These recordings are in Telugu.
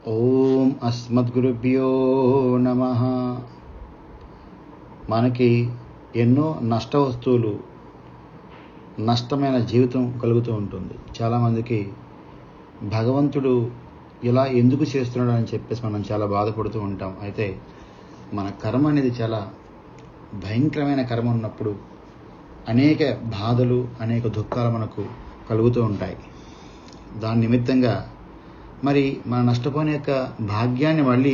ఓం అస్మద్గురుభ్యో నమః. మనకి ఎన్నో నష్ట వస్తువులు, నష్టమైన జీవితం కలుగుతూ ఉంటుంది. చాలామందికి భగవంతుడు ఇలా ఎందుకు చేస్తున్నాడు అని చెప్పేసి మనం చాలా బాధపడుతూ ఉంటాం. అయితే మన కర్మ అనేది చాలా భయంకరమైన కర్మ ఉన్నప్పుడు అనేక బాధలు, అనేక దుఃఖాలు మనకు కలుగుతూ ఉంటాయి. దాని నిమిత్తంగా మరి మన నష్టపోయిన యొక్క భాగ్యాన్ని మళ్ళీ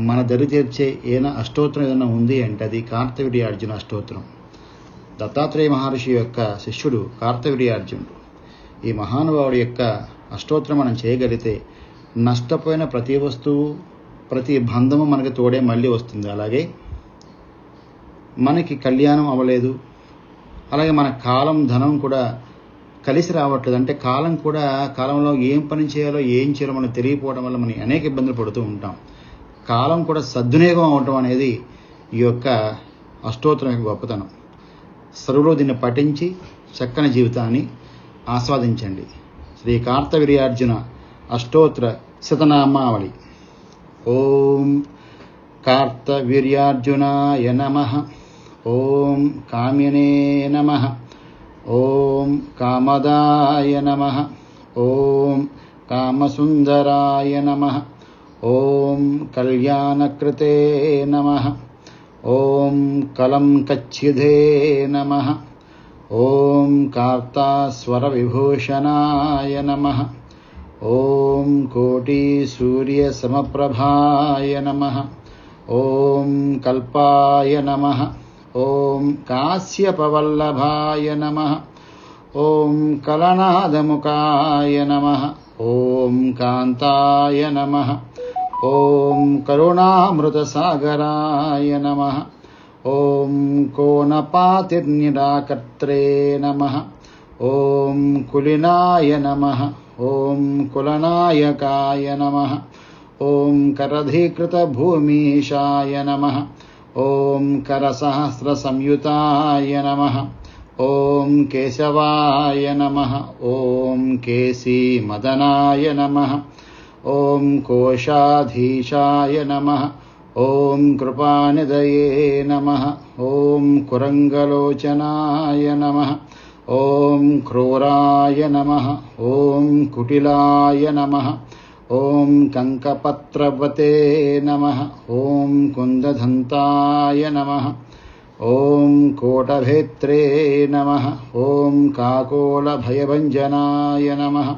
మన దరి చేర్చే ఏదైనా అష్టోత్తరం ఏదైనా ఉంది అంటే అది కార్తవీర్యార్జున అష్టోత్తరం. దత్తాత్రేయ మహర్షి యొక్క శిష్యుడు కార్తవీర్యార్జునుడు. ఈ మహానుభావుడి యొక్క అష్టోత్తరం మనం చేయగలిగితే నష్టపోయిన ప్రతి వస్తువు, ప్రతి బంధము మనకి తోడే మళ్ళీ వస్తుంది. అలాగే మనకి కళ్యాణం అవ్వలేదు, అలాగే మన కాలం, ధనం కూడా కలిసి రావట్లేదు. అంటే కాలంలో ఏం పని చేయాలో ఏం చేయాలో మనకు తెలియకపోవడం వల్ల మనం అనేక ఇబ్బందులు పడుతూ ఉంటాం. కాలం కూడా సద్వినియోగం అవటం అనేది ఈ యొక్క అష్టోత్తరం యొక్క గొప్పతనం. సర్వులు దీన్ని పఠించి చక్కని జీవితాన్ని ఆస్వాదించండి. శ్రీ కార్తవీర్యార్జున అష్టోత్తర శతనామావళి. ఓం కార్తవీర్యార్జునాయ నమః. ఓం కామ్యనే నమః. ఓం కామదాయ నమః. ఓం కామసుందరాయ నమః. ఓం కళ్యాణకృతే నమః. ఓం కలంకచ్ఛిదే నమః. ఓం కార్తాస్వర విభూషణాయ నమః. ఓం కోటి సూర్య సమప్రభాయ నమః. ఓం కల్పాయ నమః. ఓం కాశ్యపవల్లభాయ నమః. ఓం కలనాదముఖాయ నమః. ఓం కాంతాయ నమః. ఓం కరుణామృతసాగరాయ నమః. ఓం కోనపాతిర్నిరాకర్త్రే నమః. ఓం కులినాయ నమః. ఓం కులనాయకాయ నమః. ఓం కరధీకృతభూమీశాయ నమః. ఓం కరసహస్రసంయుతాయ నమః. ఓం కేశవాయ నమః. ఓం కేశీమదనాయ నమః. ఓం కోశాధీశాయ నమః. ఓం కృపానిధయే నమః. ఓం కురంగలోచనాయ నమః. ఓం క్రూరాయ నమః. ఓం కుటిలాయ నమః. ఓం కంకపత్రవతే నమః. ఓం కుందధంతాయ నమః. ఓం కోటభేత్రే నమః. ఓం కాకోలభయభంజనాయ నమః.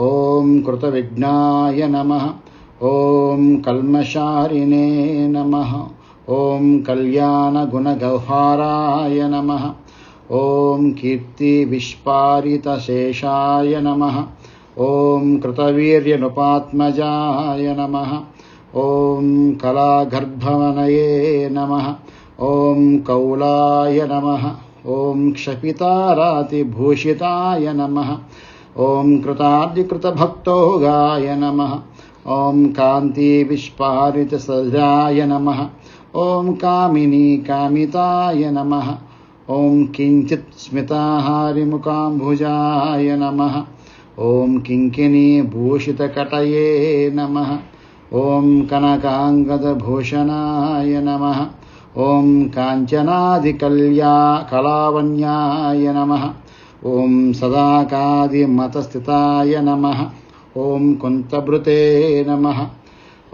ఓం కృతవిఘ్నాయ నమః. ఓం కల్మషారిణే నమః. ఓం కళ్యాణగుణగౌహారాయ నమః. ఓం కీర్తివిష్పారితశేషాయ నమః. ఓం కృతవీర్యనుపాత్మజాయ నమః. ఓం కళాగర్భవనయే నమః. ఓం కౌలాయ నమః. ఓం క్షపితారాతిభూషితాయ నమః. ఓం కృతార్జికృతభక్తోగాయ నమః. ఓం కాంతివిష్పారితసజాయ నమః. ఓం కామినీ కామితాయ నమః. ఓం కించిత్ స్మితాహారిముఖాంభుజాయ నమః. ఓం కింకిణీభూషితకటయే నమః. ఓం కనకాంగదభూషణాయ నమః. ఓం కాంచనాదికలావణ్యాయ నమః. ఓం సదాకాదిమతస్థితాయ నమః. ఓం కుంతభృతే నమః.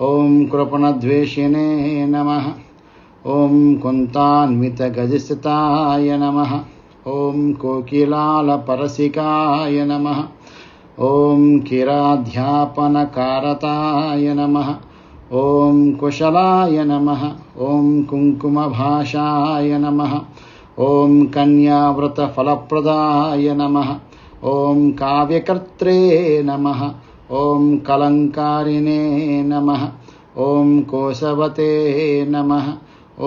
ఓం కృపణద్వేషిణే నమః. ఓం కుంతాన్వితగజస్థితాయ నమః. ఓం కోకిలాలపరసికాయ నమః. ఓం కిరాధ్యాపనకారతాయ నమః. ఓం కుశలాయ నమః. ఓం కుంకుమభాషాయ నమః. ఓం కన్యావ్రతఫలప్రదాయ నమః. ఓం కావ్యకర్త్రే నమః. ఓం కలంకారిణే నమః. ఓం కోశవతే నమః.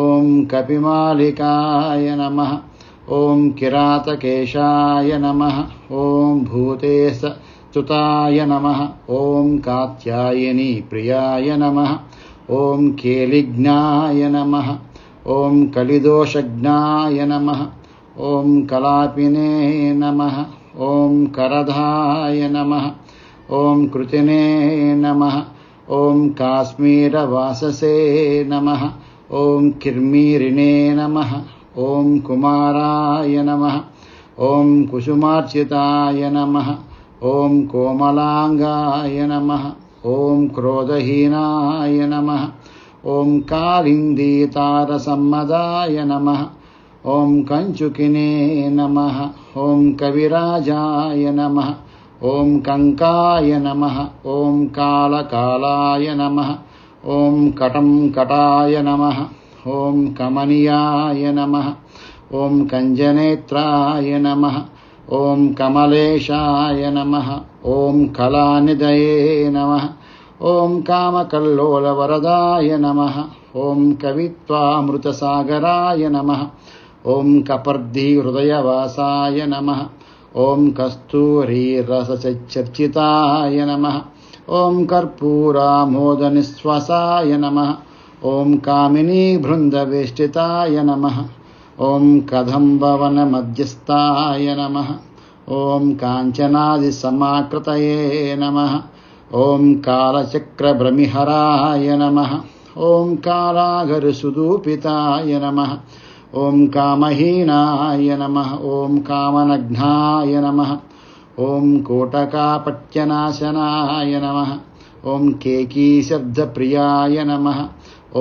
ఓం కపిమాలికాయ నమః. ఓం కిరాతకేశాయ నమః. ఓం భూతేశతుతాయ నమః. ఓం కాత్యాయని ప్రియాయ నమః. ఓం కేలిజ్ఞాయ నమః. ఓం కలిదోషజ్ఞాయ నమః. ఓం కలాపినే నమః. ఓం కరధాయ నమః. ఓం కృతినే నమః. ఓం కాశ్మీరవాససే నమః. ఓం కిర్మీరిణే నమః. ఓం కుమారాయ నమః. ఓం కుసుమార్చితాయ నమః. ఓం కోమలాంగాయ నమః. ఓం క్రోధహీనాయ నమః. ఓం కాళిందీతారసమ్మదాయ నమః. ఓం కంచుకినే నమః. ఓం కవిరాజాయ నమః. ఓం కంకాయ నమః. ఓం కాళకాలాయ నమః. ఓం కటాయ నమః. ఓం కమనీయాయ నమః. ఓం కంజనేత్రాయ నమః. ఓం కమలేశాయ నమః. ఓం కళానిధయే నమః. ఓం కామకల్లోలవరదాయ నమః. ఓం కవిత్వామృతసాగరాయ నమః. ఓం కపర్ధీహృదయవాసాయ నమః. ఓం కస్తూరీరసచర్చితాయ నమః. ఓం కర్పూరామోదనిశ్వాసాయ నమః. ఓం కామినీబృందవేష్టితాయ నమః. ఓం కదంబవనమధ్యస్థాయ నమః. ఓం కాంచనాదిసమాకృతయే నమః. ఓం కాలచక్రభ్రమిహరాయ నమః. ఓం కాళాగరుసుదూపితాయ నమః. ఓం కామహీనాయ నమః. ఓం కామనఘ్నాయ నమః. ఓం కోటకాపట్యనాశనాయ నమః. ఓం కేకీశబ్దప్రియాయ నమః.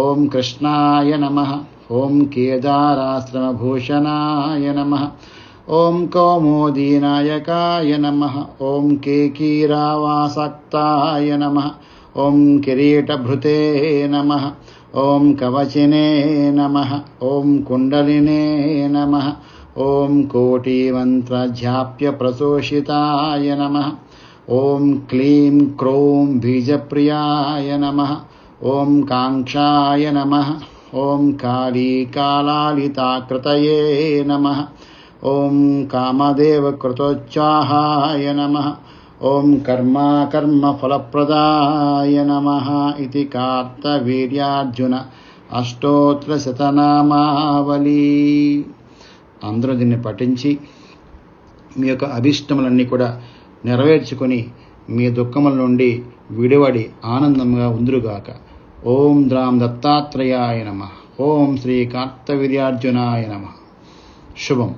ఓం కృష్ణాయ నమః. ఓం కేదారాశ్రమభూషణాయ నమః. ఓం కౌమోదీనాయకాయ నమః. ఓం కేకీరావాసక్తాయ నమః. ఓం కిరీటభృతే నమః. ఓం కవచినే నమః. ఓం కుండలినే నమః. ఓం కోటిమంత్రజాప్యప్రశోషితాయ నమః. ఓం క్లీం క్రౌం బీజప్రియాయ నమః. ఓం కాంక్షాయ నమః. ఓం కాళీకాలాలితాకృతయే నమః. ఓం కామదేవకృతోచ్చాహాయ నమః. ఓం కర్మఫలప్రదాయ నమః ఇది కార్తవీర్యార్జున అష్టోత్తరశతనామావళి. అందరూ దీన్ని పఠించి మీ యొక్క అభిష్టములన్నీ కూడా నెరవేర్చుకొని మీ దుఃఖముల నుండి విడివడి ఆనందంగా ఉందురుగాక. ఓం ద్రాం దత్తాత్రేయాయ నమః. ఓం శ్రీ కార్తవీర్యార్జునాయ నమః. శుభం.